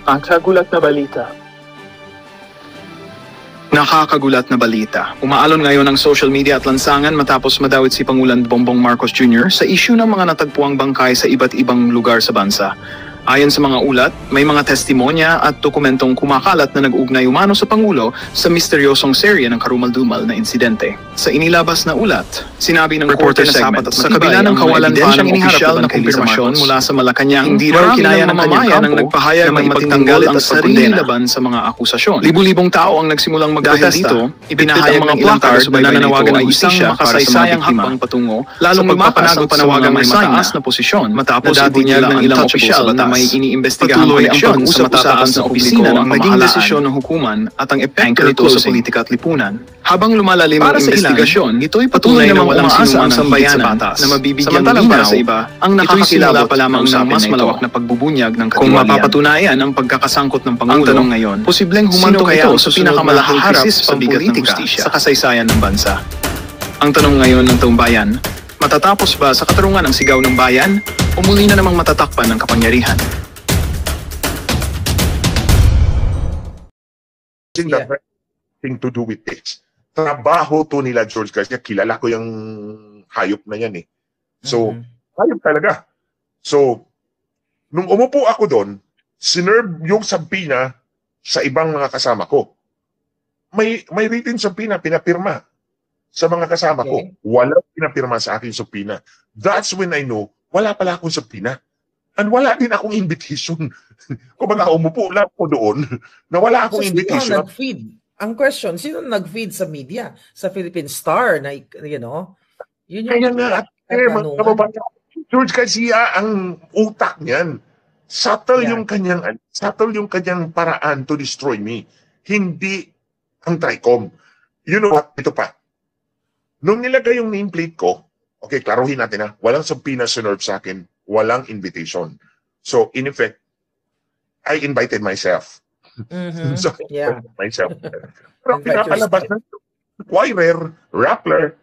Nakakagulat na balita. Nakakagulat na balita. Umaalon ngayon ang social media at lansangan matapos madawit si Pangulan Bongbong Marcos Jr. sa isyu ng mga natagpuang bangkay sa iba't ibang lugar sa bansa. Ayon sa mga ulat, may mga testimonya at dokumentong kumakalat na nag-ugnay umano sa Pangulo sa misteryosong serye ng karumal-dumal na insidente. Sa inilabas na ulat, sinabi ng reporter na sapat at sa kabila ng kawalan pa ng opisyal na kumpirmasyon mula sa Malacanang, hindi raw kinaya ng mamamayan ang nagpahayag ng maipagtanggol ang sarili laban sa mga akusasyon. Libu-libong tao ang nagsimulang magprotesta, ipinahayag mga placard na nananawagan ng isang makasaysayang hakbang patungo, lalong magpapanagot sa mga may mataas na posisyon matapos ibunyag ng ilang opisyal na may iniimbestigahang koneksyon sa mataas na opisina ng naging desisyon ng hukuman at ang epekto nito sa politika at lipunan. Habang lumalalim ang investigasyon, ito'y patunay na walang sinuman ang sambayanan na mabibigyan ng linaw sa iba ang nakakakilala pa lamang ng mas malawak na pagbubunyag ng katiwalian. Kung mapapatunayan ang pagkakasangkot ng Pangulo, ang tanong ngayon, posibleng humantong ito sa pinakamalaking krisis pampolitika sa kasaysayan ng bansa. Ang tanong ngayon ng taong bayan, matatapos ba sa katarungan ang sigaw ng bayan o muli na namang matatakpan ng kapangyarihan? That thing to do with this. Trabaho to nila George Garcia. Kilala ko yung hayop na yan eh. So, hayop talaga. So, nung umupo ako doon, sinerve yung subpoena sa ibang mga kasama ko. May written subpoena, pinapirma sa mga kasama ko. Walang pinapirma sa akin subpoena. That's when I know, wala pala akong subpoena. And wala din akong invitation. Kung baga umupo lang ako doon, na wala akong invitation. Sino nag-feed? Ang question, sino nag-feed sa media? Sa Philippine Star, na, you know? Yun yung George Garcia, ang utak niyan. Subtle yung kanyang paraan to destroy me. Hindi ang TRICOM. You know what? Ito pa. Nung nilagay yung nameplate ko, okay, klaruhin natin ha, walang subpoena sinerve sa akin, walang invitation. So, in effect, I invited myself. So, myself. Pero pinakalabas ng acquirer, Rappler,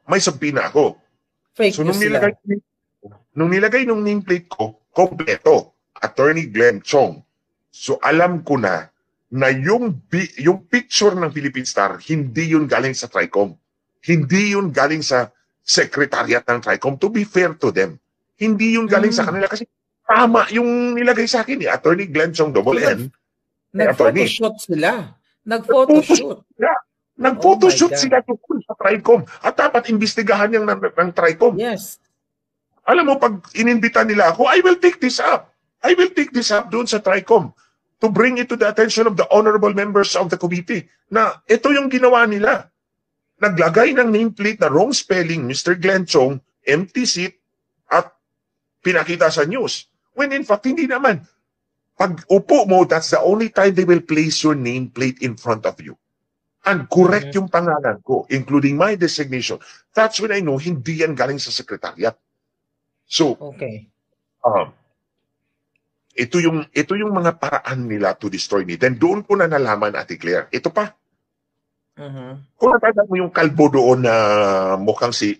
may subpoena ako. Fake so, nung nilagay nung nameplate ko, kompleto, Attorney Glenn Chong. So, alam ko na yung picture ng Philippine Star, hindi yun galing sa TRICOM. Hindi yun galing sa secretariat ng TRICOM. To be fair to them, hindi yun galing sa kanila kasi tama yung nilagay sa akin ni Attorney Glenn Chong Double N. Nag-photoshoot sila. Nag-photoshoot. Nag-photoshoot sila tungkol sa TRICOM. At dapat imbestigahan yung ng TRICOM. Yes. Alam mo, pag ininbita nila ako, I will take this up. I will take this up doon sa TRICOM to bring it to the attention of the honorable members of the committee na ito yung ginawa nila. Naglagay ng nameplate na wrong spelling, Mr. Glenn Chong, empty seat, at pinakita sa news. When in fact, hindi naman. Pag upo mo, that's the only time they will place your nameplate in front of you. And correct yung pangalan ko, including my designation. That's when I know hindi yan galing sa secretariat. So, ito yung mga paraan nila to destroy me. Then doon ko na nalaman, Ate Claire. Ito pa. Kung natanda mo yung kalbo doon na mukhang si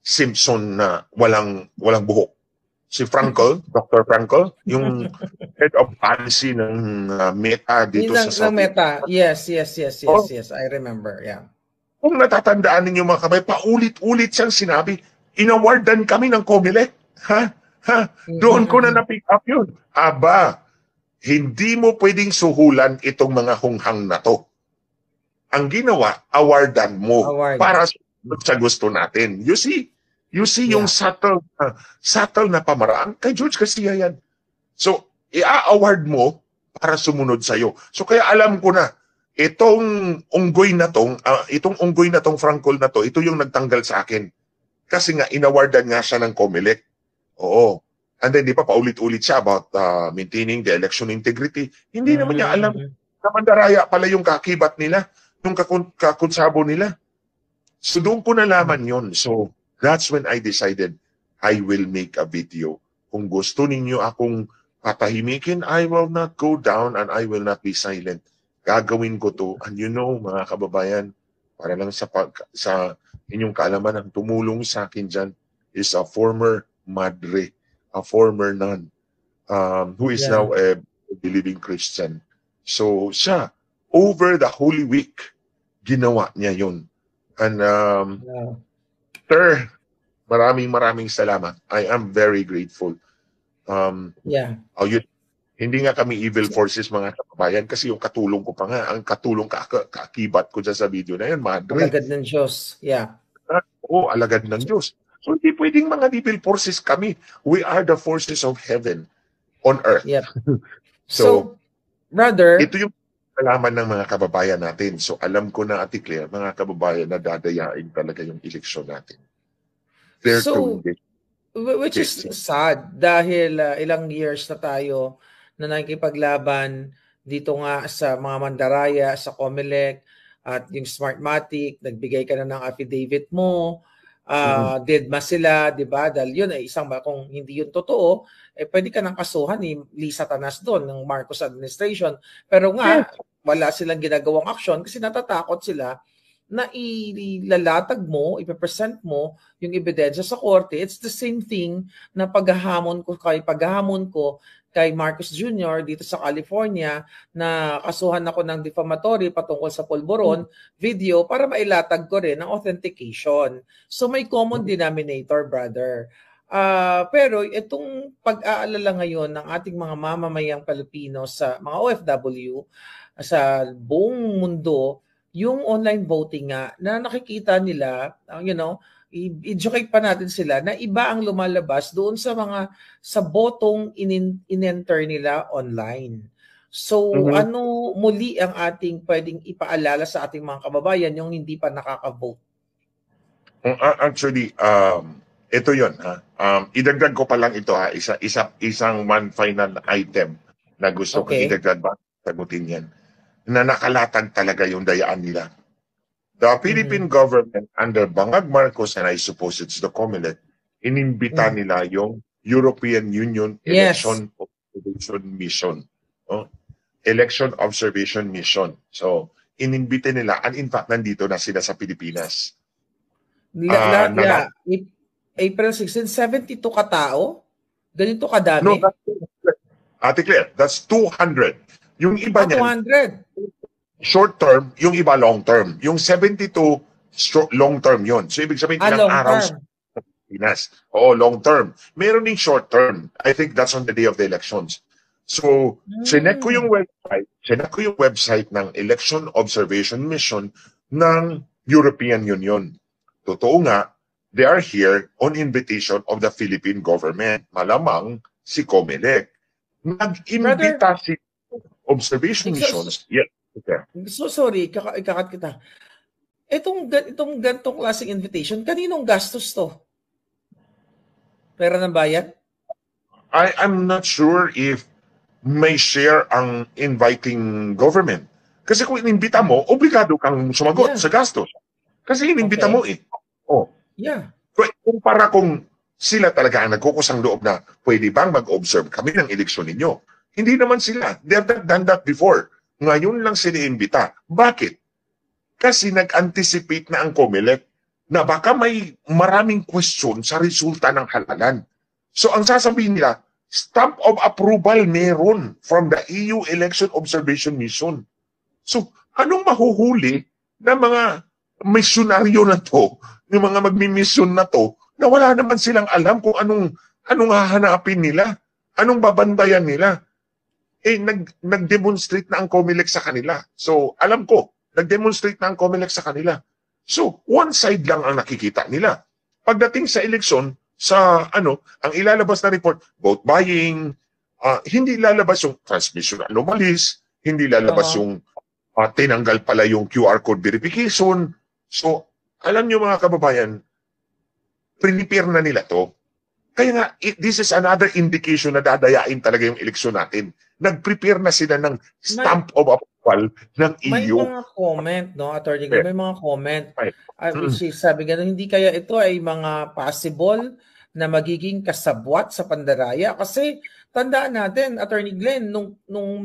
Simpson na walang buhok. Si Frankel, Dr. Frankel, yung head of policy ng Meta dito sa South. Meta. Yes, I remember, yeah. Kung natatandaan ninyo mga kamay, paulit-ulit siyang sinabi, inawardan kami ng COMELEC. Doon ko na na-pick up yun. Aba, hindi mo pwedeng suhulan itong mga hunghang na to. Ang ginawa, awardan mo para sa gusto natin. You see yung subtle na pamaraan kay George Garcia yan. So, i-award mo para sumunod sa'yo. So, kaya alam ko na, itong unggoy na tong Frankel na to, ito yung nagtanggal sa akin. Kasi nga, inawardan nga siya ng COMELEC. Oo. And then, di pa paulit-ulit siya about maintaining the election integrity. Hindi naman niya alam na mandaraya pala yung kakibat nila, yung kakunsabo nila. So, doon ko nalaman yon. So, that's when I decided I will make a video. Kung gusto ninyo akong patahimikin, I will not go down and I will not be silent. Gagawin ko to. And you know, mga kababayan, para lang sa inyong kaalaman, ang tumulong sa akin dyan is a former madre, a former nun, who is now a believing Christian. So siya, over the Holy Week, ginawa niya yun. And sir, maraming salamat. I am very grateful. Hindi nga kami evil forces mga kababayan kasi yung katulong ko pa nga, ang katulong kaakibat ko dyan sa video na yun, madre. Alagad ng Diyos. Yeah. Oo, alagad ng Diyos. So hindi pwedeng mga evil forces kami. We are the forces of heaven on earth. Yep. So, brother, ito yung kalaman ng mga kababayan natin. So alam ko na, Ate Claire, mga kababayan na dadayain talaga yung eleksyon natin. Which is sad dahil ilang years na tayo na nakikipaglaban dito nga sa mga mandaraya, sa COMELEC, at yung Smartmatic, nagbigay ka na ng affidavit mo, deadma sila, di ba? Dahil yun ay kung hindi yun totoo, pwede ka nang kasuhan ni Lisa Tanas doon ng Marcos administration. Pero nga, wala silang ginagawang aksyon kasi natatakot sila na ilalatag mo, ipipresent mo yung ebidensya sa korte. It's the same thing na paghahamon ko kay Marcos Jr. dito sa California na kasuhan ako ng defamatory patungkol sa Polvoron video para mailatag ko rin ang authentication. So may common denominator, brother. Pero itong pag-aalala ngayon ng ating mga mamamayang Pilipino sa mga OFW sa buong mundo, yung online voting nga na nakikita nila, educate pa natin sila na iba ang lumalabas doon sa botong in-enter nila online. So ano muli ang ating pwedeng ipaalala sa ating mga kababayan yung hindi pa nakaka-vote? Actually, ito yun. Idagdag ko pa lang ito. Isang one final item na gusto kong idagdag ba? Sagutin yan. Na nakalatag talaga yung dayaan nila. The Philippine government under Bangag Marcos, and I suppose it's the COMELEC, inimbita nila yung European Union Election Observation Mission. Election Observation Mission. So, inimbita nila, and in fact, nandito na sila sa Pilipinas. April 16, 72 katao? Ganito kadami? No, Ate Claire, that's 200. Yung iba niyan, 200. Short term, yung iba long term. Yung 72, long term yun. So, ibig sabihin, ilang araw sa Pilipinas. Oo, long term. Meron ding short term. I think that's on the day of the elections. So, sinek ko yung website ng Election Observation Mission ng European Union. Totoo nga, they are here on invitation of the Philippine government. Malamang si COMELEC. Nag-imbita si observation missions. Yeah. Okay. So sorry, ikakat kita. Itong gantong klaseng invitation, kaninong gastos to? Pera ng bayan? I'm not sure if may share ang inviting government. Kasi kung inimbita mo, obligado kang sumagot sa gastos. Kasi inimbita mo eh. Yeah. Kumpara kung sila talaga ang nagkukusang loob na pwede bang mag-observe kami ng eleksyon ninyo. Hindi naman sila. They've done that before. Ngayon lang sila imbita. Bakit? Kasi nag-anticipate na ang COMELEC na baka may maraming question sa resulta ng halalan. So ang sasabihin nila, stamp of approval meron from the EU Election Observation Mission. So anong mahuhuli na mga misyonaryo na to, yung mga magmimisyon na to, na wala naman silang alam kung anong hahanapin nila, anong babantayan nila. Nag-demonstrate na ang COMELEC sa kanila. So, alam ko, nag-demonstrate na ang COMELEC sa kanila. So, one side lang ang nakikita nila. Pagdating sa eleksyon, ang ilalabas na report, vote buying, hindi lalabas yung transmission anomalies, hindi lalabas yung tinanggal pala yung QR code verification. So, alam nyo mga kababayan, prepare na nila to. Kaya nga, this is another indication na dadayain talaga yung eleksyon natin. Nag-prepare na sila ng stamp of approval ng EU. May mga comment, no, Attorney? May mga comment. Sabi nga, hindi kaya ito ay mga possible na magiging kasabwat sa pandaraya. Kasi tandaan natin, Attorney Glenn, nung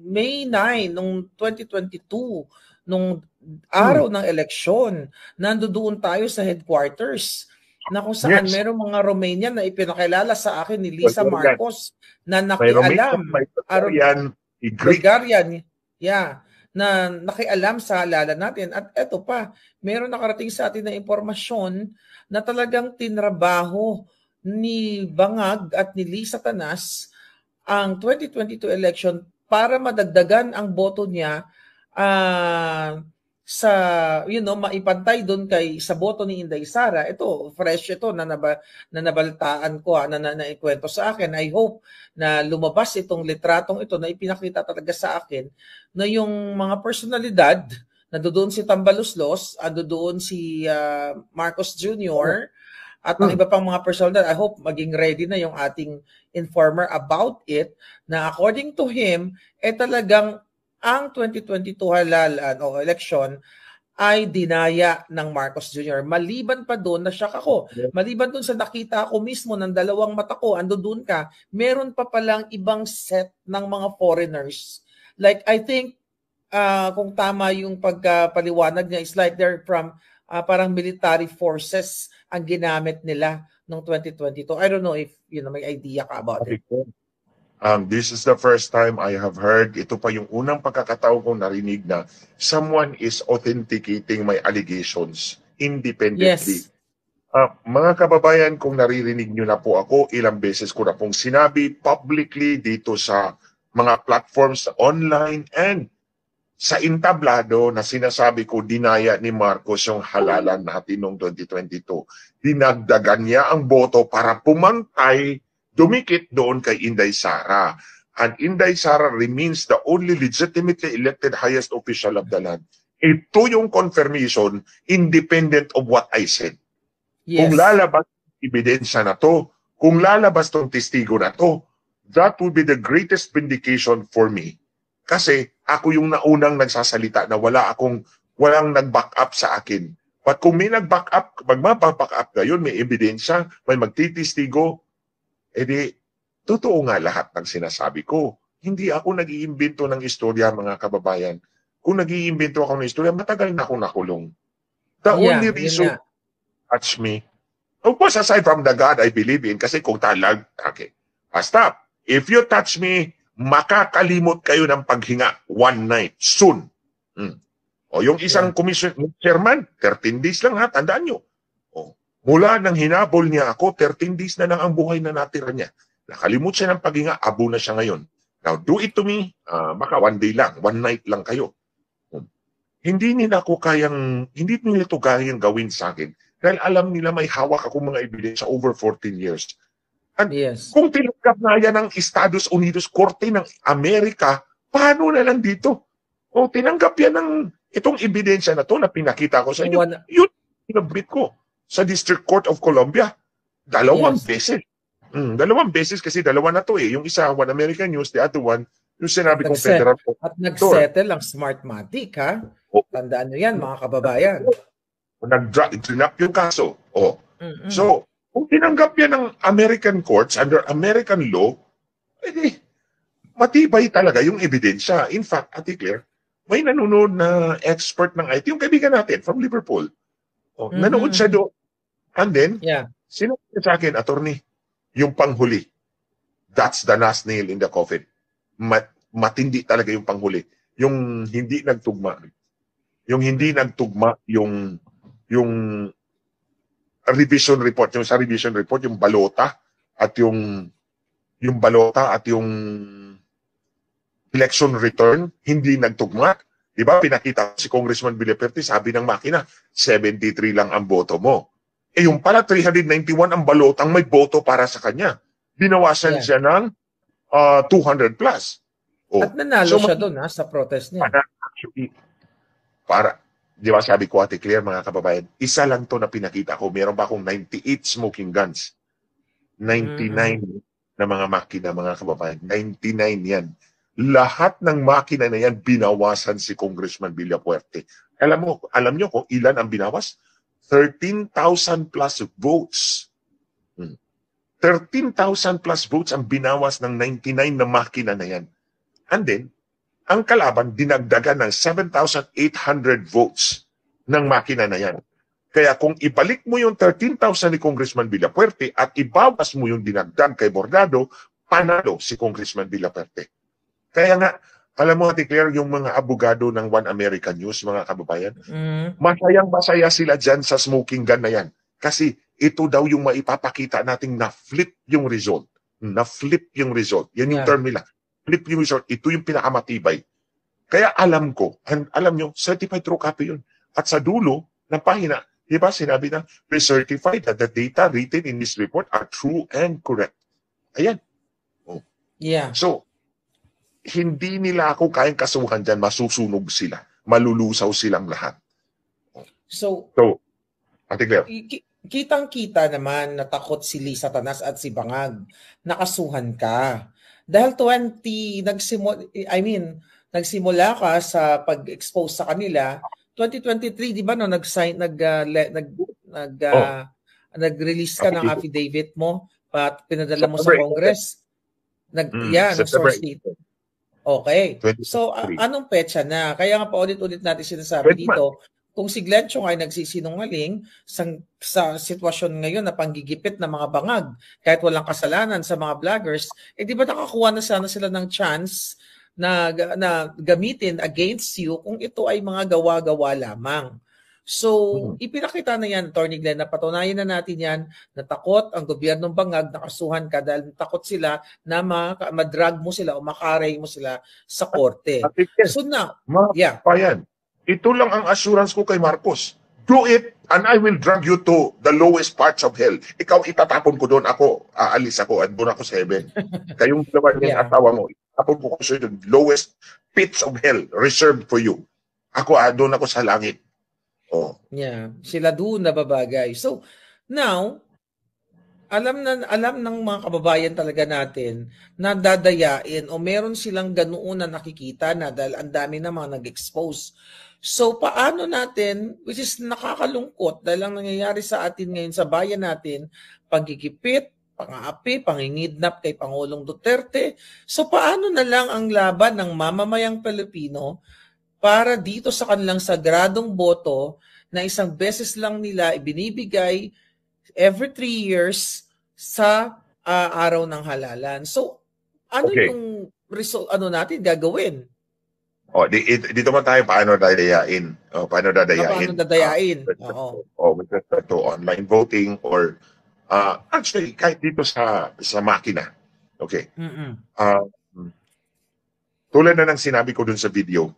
May 9, nung 2022, nung araw ng eleksyon, nandoon tayo sa headquarters na kung saan merong mga Romanian na ipinakilala sa akin ni Lisa Marcos na nakialam. Greek. Bulgarian, na nakialam sa halalan natin. At eto pa, meron nakarating sa atin na impormasyon na talagang tinrabaho ni Bangag at ni Lee Satanas ang 2022 election para madagdagan ang boto niya sa maipantay doon sa boto ni Inday Sara. Ito fresh ito na nabalitaan ko na naikwento sa akin. I hope na lumabas itong litratong ito na ipinakita talaga sa akin na yung mga personalidad, nandoon si Tambaluslos, nandoon si Marcos Jr. at ang iba pang mga personalidad. I hope maging ready na yung ating informer about it na according to him talagang ang 2022 halalan o election ay dinaya ng Marcos Jr. Maliban pa doon, na-shock ako. Maliban doon sa nakita ko mismo ng dalawang mata ko, ando doon ka, meron pa palang ibang set ng mga foreigners. Like, I think, kung tama yung pagpaliwanag niya, it's like they're from parang military forces ang ginamit nila noong 2022. I don't know if may idea ka about it. This is the first time I have heard, ito pa yung unang pagkakataon kong narinig na someone is authenticating my allegations independently. Yes. Mga kababayan, kung naririnig nyo na po ako, ilang beses ko na pong sinabi publicly dito sa mga platforms online and sa intablado na sinasabi ko dinaya ni Marcos yung halalan natin noong 2022. Dinagdagan niya ang boto para pumantay dumikit doon kay Inday Sara. And Inday Sara remains the only legitimately elected highest official of the land. Ito yung confirmation independent of what I said. Yes. Kung lalabas ebidensya na to, kung lalabas tong testigo na to, that would be the greatest vindication for me. Kasi ako yung naunang nagsasalita na walang nag-back up sa akin. But kung may nag-back up, magmaback up ngayon, may ebidensya, may magtitistigo, edi, totoo nga lahat ng sinasabi ko. Hindi ako nag-iimbento ng istorya, mga kababayan. Kung nag-iimbento ako ng istorya, matagal na ako nakulong. The only reason touch me, of course, aside from the God I believe in, kasi kung okay, stop. If you touch me, makakalimot kayo ng paghinga one night, soon. O yung isang commission chairman, 13 days lang ha, tandaan nyo. Mula nang hinabol niya ako, 13 days na lang ang buhay na natira niya. Nakalimut siya ng paghinga, abo na siya ngayon. Now, do it to me, baka one day lang, one night lang kayo. Hindi nila ito kayang gawin sa akin dahil alam nila may hawak ako mga ebidensya over 14 years. At kung tinanggap na yan ng Estados Unidos, Korte ng Amerika, paano na lang dito? O tinanggap yan ng itong ebidensya na to na pinakita ko sa inyo, yun pinabit ko sa District Court of Columbia. Dalawang beses. Dalawang beses kasi dalawa na to eh. Yung isa, One American News, the other one, yung sinabi kong federal court. At nag-settle ang Smartmatic, ha? Tandaan nyo yan, mga kababayan. Nag-drop yung kaso. So, kung tinanggap yan ng American courts under American law, edi, matibay talaga yung ebidensya. In fact, Ate Claire, may nanonood na expert ng IT, yung kaibigan natin from Liverpool. Nanood siya doon. And then, sinabi sa akin, attorney, yung panghuli, that's the last nail in the coffin. Matindi talaga yung panghuli. Yung hindi nagtugma. Yung hindi nagtugma, yung revision report, yung sa revision report, yung balota at yung election return, hindi nagtugma. Diba, pinakita si Congressman Villaperte, sabi ng makina, 73 lang ang boto mo. Yung pala 391 ang balotang may boto para sa kanya. Binawasan siya ng 200 plus. At nanalo siya doon sa protest niya. Di ba sabi ko, Ate Claire, mga kababayan, isa lang to na pinakita ko. Meron pa akong 98 smoking guns. 99 na mga makina, mga kababayan. 99 yan. Lahat ng makina na yan, binawasan si Congressman Villapuerte. Alam nyo kung ilan ang binawas? 13,000 plus votes. 13,000 plus votes ang binawas ng 99 na makina na yan. And then, ang kalaban, dinagdagan ng 7,800 votes ng makina na yan. Kaya kung ibalik mo yung 13,000 ni Congressman Villapuerte at ibawas mo yung dinagdag kay Bordado, panalo si Congressman Villapuerte. Kaya nga, Alam mo, Ate Claire, yung mga abogado ng One American News, mga kababayan, Mm. masayang-masaya sila dyan sa smoking gun na yan. Kasi ito daw yung maipapakita nating na-flip yung result. Na-flip yung result. Yan yung Yeah. term nila. Flip yung result. Ito yung pinakamatibay. Kaya alam ko, alam nyo, certified true copy yun. At sa dulo ng pahina, di ba sinabi na, we certify that the data written in this report are true and correct. Ayan. Yeah. So, hindi nila ako kayang kasuhan dyan, masusunog sila. Malulusaw silang lahat. So, Ate Claire. kitang-kita naman na takot si Lisa Satanas at si Bangag. Nakasuhan ka. Dahil nagsimula ka sa pag-expose sa kanila, 2023, di ba, no, nag-release ka ng affidavit mo, pinadala mo sa Congress. Nag-source dito. Okay. So, anong petsa na? Kaya nga paulit-ulit natin sinasabi dito, kung si Glenn Chong ay nagsisinungaling sa sitwasyon ngayon na panggigipit ng mga bangag, kahit walang kasalanan sa mga vloggers, di ba nakakuha na sana sila ng chance na gamitin against you kung ito ay mga gawa-gawa lamang. So, ipinakita na yan, Attorney Glenn, na patunayan na natin yan na takot ang gobyernong bangag na kasuhan ka dahil takot sila na madrag mo sila o makaray mo sila sa korte. So now, Payan, ito lang ang assurance ko kay Marcos. Do it and I will drag you to the lowest parts of hell. Ikaw itatapon ko doon, ako aalis ako at doon ako sa heaven. Kayong dalawa yung atawa mo, itatapon ko sa lowest pits of hell reserved for you. Ako doon ako sa langit. Yeah, sila doon nababagay. So, now, alam ng mga kababayan talaga natin na dadayain o meron silang ganoon na nakikita na dahil ang dami na mga nag-expose. So, paano natin, which is nakakalungkot dahil ang nangyayari sa atin ngayon sa bayan natin, pagkikipit, pang-aapi, pangingidnap kay Pangulong Duterte. So, paano na lang ang laban ng mamamayang Pilipino para dito sa kanilang sagradong boto na isang beses lang nila ibinibigay every 3 years sa araw ng halalan. So, ano yung result, natin gagawin? Dito man tayo paano dadayain. Paano dadayain? With respect to online voting or actually kahit dito sa makina. Okay. Tulad na ng sinabi ko dun sa video,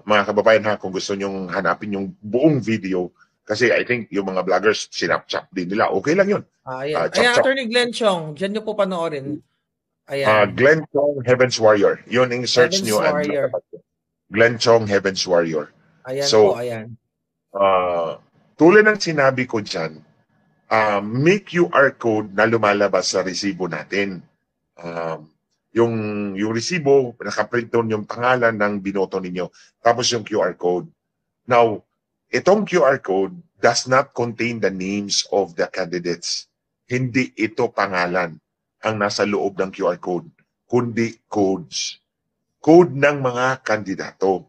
mga kababayan kung gusto nyong hanapin yung buong video, kasi I think yung mga vloggers, sinap-chap din nila. Okay lang yun. Ayan, Attorney Glenn Chong, dyan nyo po panoorin. Glenn Chong, Heaven's Warrior. Yun yung search nyo. Glenn Chong, Heaven's Warrior. Ayan po, ayan. Tulad ng sinabi ko dyan, may QR code na lumalabas sa resibo natin. Yung resibo, nakaprint doon yung pangalan ng binoto ninyo, tapos yung QR code. Now, itong QR code does not contain the names of the candidates. Hindi ito pangalan ang nasa loob ng QR code, kundi codes. Code ng mga kandidato.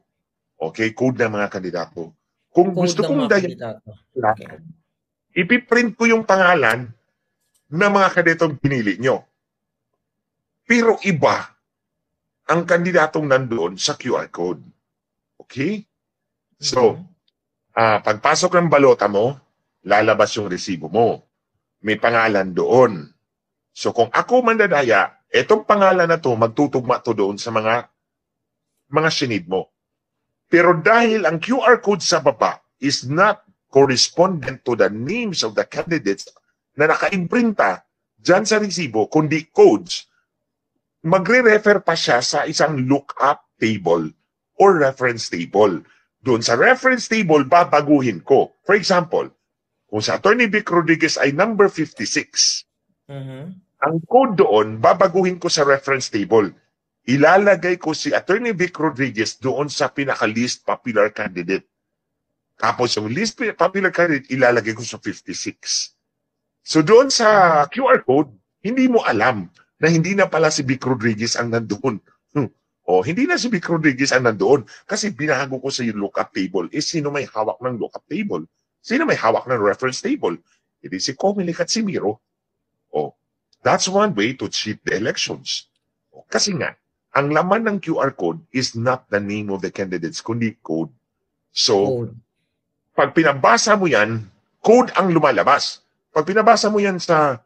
Okay? Code ng mga kandidato. Kung gusto kong ipiprint ko yung pangalan ng mga kandidatong pinili nyo. Pero iba ang kandidatong nandoon sa QR code. Okay? So, pagpasok ng balota mo, lalabas yung resibo mo. May pangalan doon. So, kung ako mandadaya, etong pangalan na to, magtutugma to doon sa mga sinid mo. Pero dahil ang QR code sa baba is not correspondent to the names of the candidates na nakaimprinta dyan sa resibo, kundi codes, magre-refer pa siya sa isang lookup table or reference table. Doon sa reference table, babaguhin ko. For example, kung sa Attorney Vic Rodriguez ay number 56, ang code doon, babaguhin ko sa reference table. Ilalagay ko si Attorney Vic Rodriguez doon sa pinaka-least popular candidate. Tapos yung least popular candidate, ilalagay ko sa 56. So doon sa QR code, hindi mo alam na hindi na pala si Vic Rodriguez ang nandoon. Hindi na si Vic Rodriguez ang nandoon kasi binago ko sa yung lookup table. Sino may hawak ng lookup table? Sino may hawak ng reference table? Hindi si Comelec at si Miro. That's one way to cheat the elections. Kasi nga, ang laman ng QR code is not the name of the candidates, kundi code. So, Code. pag pinabasa mo yan, code ang lumalabas. Pag pinabasa mo yan sa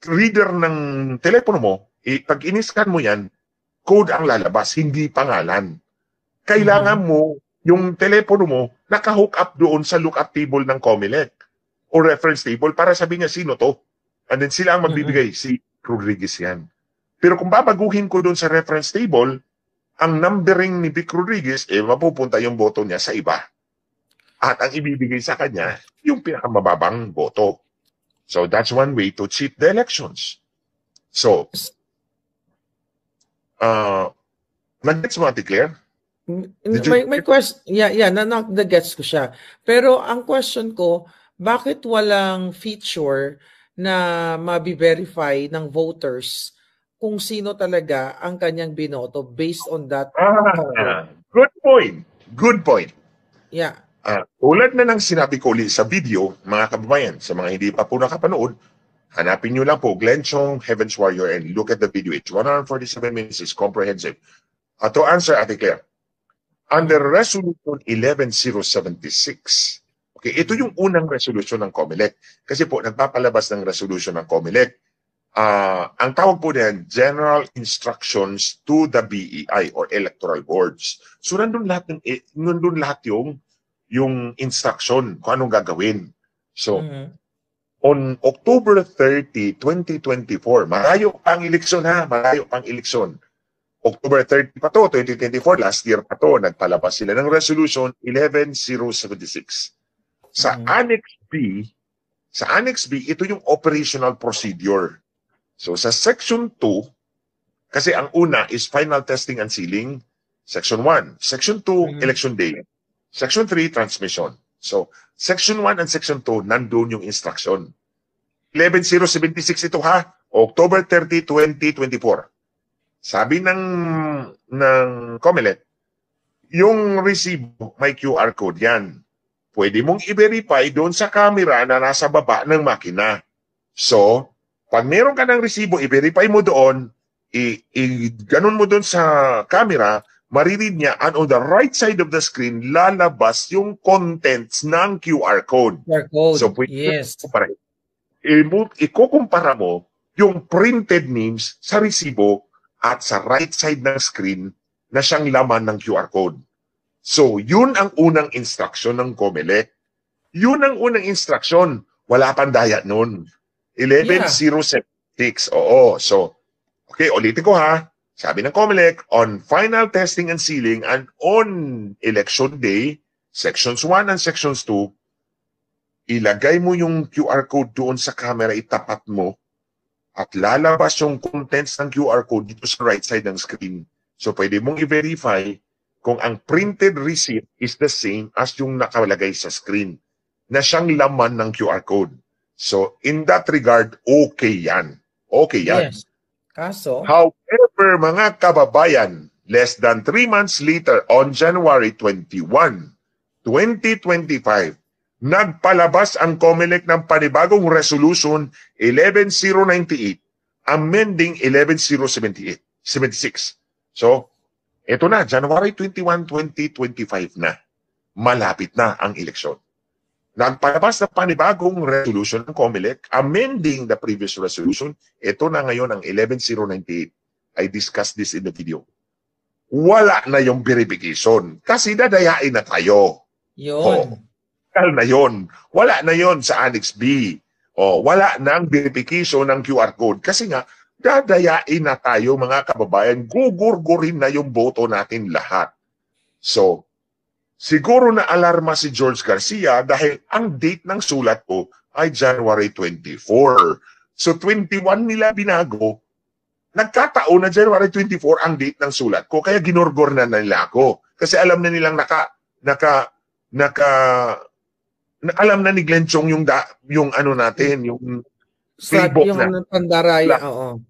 reader ng telepono mo, pag iniskan mo yan, code ang lalabas, hindi pangalan. Kailangan mo yung telepono mo naka-hook up doon sa lookup table ng COMELEC o reference table para sabihin niya sino to. And then sila ang magbibigay, si Rodriguez yan. Pero kung babaguhin ko doon sa reference table, ang numbering ni Vic Rodriguez, mapupunta yung boto niya sa iba. At ang ibibigay sa kanya, yung pinakamababang boto. So that's one way to cheat the elections. So, nag-gets mo, Ate Claire? May question, na-gets ko siya. Pero ang question ko, bakit walang feature na mabi-verify ng voters kung sino talaga ang kanyang binoto based on that? Good point. Good point. Yeah. Tulad na ng sinabi ko ulit sa video, mga kababayan, sa mga hindi pa po nakapanood, hanapin nyo lang po Glenn Chong, Heaven's Warrior, and look at the video. It's 147 minutes. It's comprehensive. To answer, Ate Claire, under Resolution 11076, okay, ito yung unang resolution ng COMELEC. Kasi po, nagpapalabas ng resolution ng COMELEC. Ang tawag po diyan, General Instructions to the BEI or Electoral Boards. So, nandun lahat yung instruction kung anong gagawin. So, on October 30, 2024, malayo pang eleksyon ha, malayo pang eleksyon. October 30 pa to, 2024, last year pa to, nagpalabas sila ng Resolution 11076. Sa Annex B, ito yung operational procedure. So sa Section 2, kasi ang una is final testing and sealing, Section 1. Section 2, election day. Section 3, transmission. So Section 1 and Section 2, nandun yung instruction. 11076 ito ha, October 30, 2024. Sabi ng COMELEC, yung resibo may QR code yan. Pwede mong i-verify doon sa camera na nasa baba ng makina. So, pag meron ka ng resibo, i-verify mo doon, ganun mo doon sa camera, mariread niya, and on the right side of the screen, lalabas yung contents ng QR code. QR code, so, pwede yes. Ikukumpara mo yung printed names sa resibo at sa right side ng screen na siyang laman ng QR code. So, yun ang unang instruction ng COMELEC. Yun ang unang instruction. Wala pang daya nun. 11076. Oo. So, okay, ulitin ko ha. Sabi ng COMELEC, on final testing and sealing and on election day, sections 1 and sections 2, ilagay mo yung QR code doon sa camera, itapat mo, at lalabas yung contents ng QR code dito sa right side ng screen. So, pwede mong i-verify kung ang printed receipt is the same as yung nakalagay sa screen na siyang laman ng QR code. So, in that regard, okay yan. Okay yan. Yes. Kaso? However, mga kababayan, less than 3 months later, on January 21, 2025, nagpalabas ang COMELEC ng panibagong Resolution 11098, amending 11076. So, ito na, January 21, 2025 na. Malapit na ang eleksyon. Nagpalabas na panibagong resolution ng COMELEC, amending the previous resolution. Ito na ngayon ang 11098. I discussed this in the video. Wala na yung verification kasi dadayain na tayo. Yun. Na yon. Wala na yon sa Annex B. Wala na ang verification ng QR code. Kasi nga, dadayain na tayo mga kababayan, gugurgurin na yung boto natin lahat. So, siguro na alarma si George Garcia dahil ang date ng sulat ko ay January 24. So, 21 nila binago. Nagkataon na January 24 ang date ng sulat ko, kaya ginurgur na nila ako. Kasi alam na nilang alam na ni Glenn Chong yung ano natin, yung playbook yung pandaraya, oo.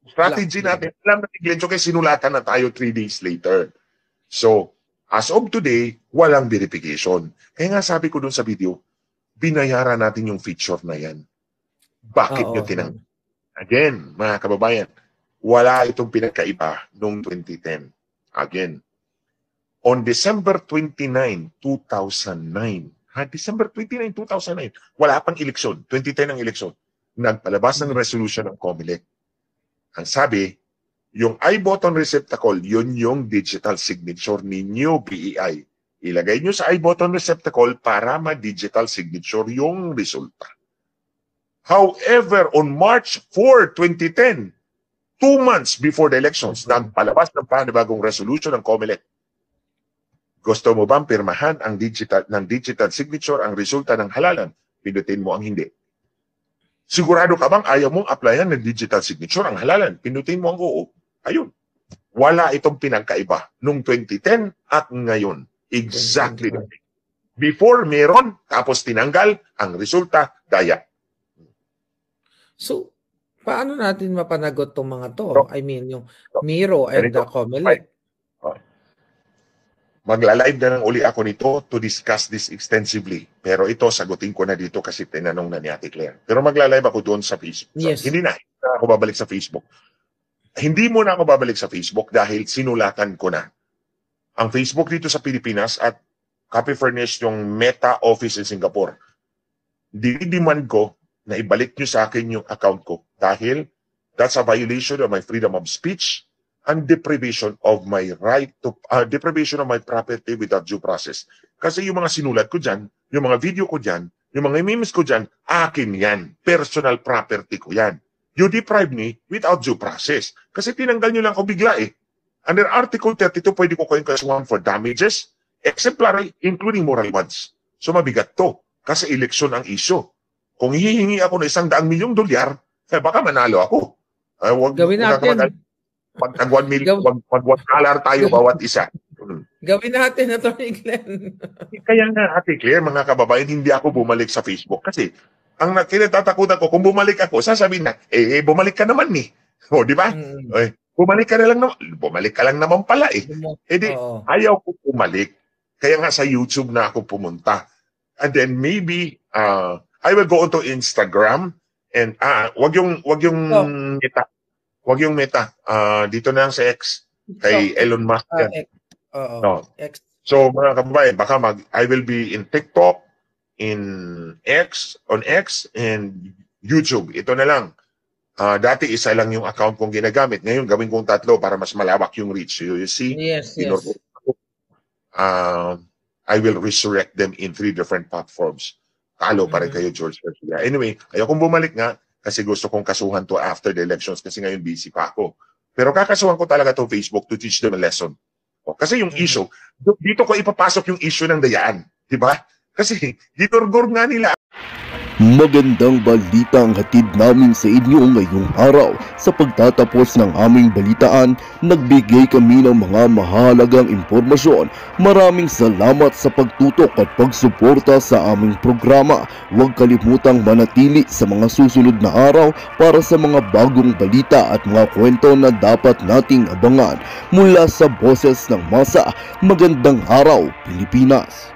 Strategy natin. Alam na ni Glenn Chong kaya sinulatan na tayo 3 days later. So, as of today, walang verification. Kaya nga sabi ko dun sa video, binayaran natin yung feature na yan. Bakit nyo tinanggap? Again, mga kababayan, wala itong pinagkaiba noong 2010. Again, on December 29, 2009, December 29, 2009, wala pang eleksyon, 2010 ang eleksyon, nagpalabas ng resolution ng COMELEC. Ang sabi, yung iButton receptacle, yun yung digital signature ninyo, BEI. Ilagay nyo sa iButton receptacle para ma-digital signature yung resulta. However, on March 4, 2010, 2 months before the elections, nagpalabas ng panibagong resolution ng COMELEC. Gusto mo bang pirmahan ang digital signature ang resulta ng halalan? Pindutin mo ang hindi. Sigurado ka bang ayaw mong applyan ng digital signature ang halalan? Pindutin mo ang oo. Ayun. Wala itong pinagkaiba nung 2010 at ngayon. Exactly. Before meron, tapos tinanggal, ang resulta, daya. So, paano natin mapanagot itong mga to? I mean, yung Miro and the COMELEC. Magla-live na lang uli ako nito to discuss this extensively. Pero ito, sagutin ko na dito kasi tinanong na ni Ate Claire. Pero magla-live ako doon sa Facebook. Yes. Hindi na ako babalik sa Facebook. Hindi mo na ako babalik sa Facebook dahil sinulatan ko na. Ang Facebook dito sa Pilipinas at copy furnished yung Meta office in Singapore. Dinidemand ko na ibalik nyo sa akin yung account ko dahil that's a violation of my freedom of speech and deprivation of my deprivation of my property without due process. Kasi yung mga sinulat ko dyan, yung mga video ko dyan, yung mga memes ko dyan, akin yan. Personal property ko yan. You deprive me without due process. Kasi tinanggal nyo lang ako bigla eh. Under Article 32, pwede ko kayo kasuhan for damages, exemplary, including moral ones. So mabigat to. Kasi eleksyon ang issue. Kung hihingi ako ng $100 milyong, baka manalo ako. Gawin natin. Pag $1 tayo bawat isa. Gawin natin, Atty. Glenn. Kaya nga, Ate Claire, mga kababayan, hindi ako bumalik sa Facebook. Kasi, ang kinatatakutan ko, kung bumalik ako, sasabihin na, bumalik ka naman eh. O, di ba? Bumalik ka lang naman pala eh. Ayaw ko bumalik. Kaya nga sa YouTube na ako pumunta. And then maybe, I will go onto Instagram and, wag yung Meta. Wag yung Meta. Dito na lang sa X. Kay Elon Musk yan. No. X. So, mga kababayan, baka I will be in TikTok, on X, and YouTube. Ito na lang. Dati isa lang yung account kong ginagamit. Ngayon, gawin kong 3 para mas malawak yung reach. You see? Yes. I will resurrect them in 3 different platforms. Talo pa rin kayo, George Garcia. Anyway, ayokong bumalik nga kasi gusto kong kasuhan to after the elections kasi ngayon busy pa ako. Pero kakasuhan ko talaga to Facebook to teach them a lesson. Kasi yung issue, dito ko ipapasok yung issue ng dayaan. Diba? Kasi ginorgor nga nila. Magandang balita ang hatid namin sa inyo ngayong araw. Sa pagtatapos ng aming balitaan, nagbigay kami ng mga mahalagang impormasyon. Maraming salamat sa pagtutok at pagsuporta sa aming programa. Huwag kalimutang manatili sa mga susunod na araw para sa mga bagong balita at mga kwento na dapat nating abangan. Mula sa Boses ng Masa, magandang araw, Pilipinas!